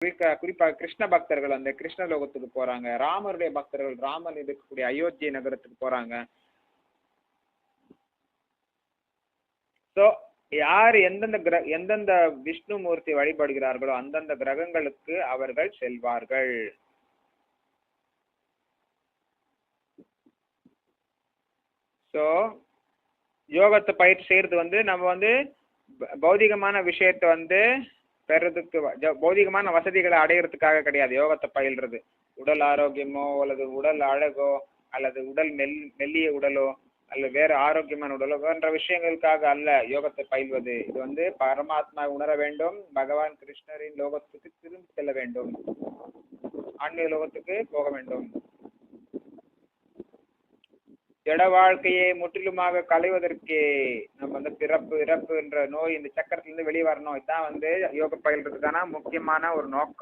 குறிப்பாக கிருஷ்ண பக்தர்கள் வந்து கிருஷ்ண லோகத்துக்கு போறாங்க. ராமருடைய பக்தர்கள் ராமன் இருக்கக்கூடிய அயோத்தி நகரத்துக்கு போறாங்க. ஸோ யார் எந்தெந்த விஷ்ணுமூர்த்தி வழிபடுகிறார்களோ அந்தந்த கிரகங்களுக்கு அவர்கள் செல்வார்கள். ஸோ யோகத்தை பயிற்சி செய்யறது வந்து நம்ம வந்து பௌதிகமான விஷயத்தை வந்து பெறதுக்கு பௌதிகமான வசதிகளை அடையிறதுக்காக கிடையாது. யோகத்தை பயில்றது உடல் ஆரோக்கியமோ அல்லது உடல் அழகோ அல்லது உடல் மெல்லிய உடலோ அல்லது வேறு ஆரோக்கியமான உடலோ போன்ற விஷயங்களுக்காக அல்ல யோகத்தை பயில்வது. இது வந்து பரமாத்மா உணர வேண்டும், பகவான் கிருஷ்ணரின் லோகத்துக்கு திரும்பி செல்ல வேண்டும், ஆன்மீக லோகத்துக்கு போக வேண்டும். ஜட வாழ்க்கையை முற்றிலுமாக களைவதற்கே நம்ம வந்து பிறப்பு இறப்பு என்ற நோய் இந்த சக்கரத்திலிருந்து வெளியே வரணும். இதுதான் வந்து யோக பயில்றதுக்கான முக்கியமான ஒரு நோக்கம்.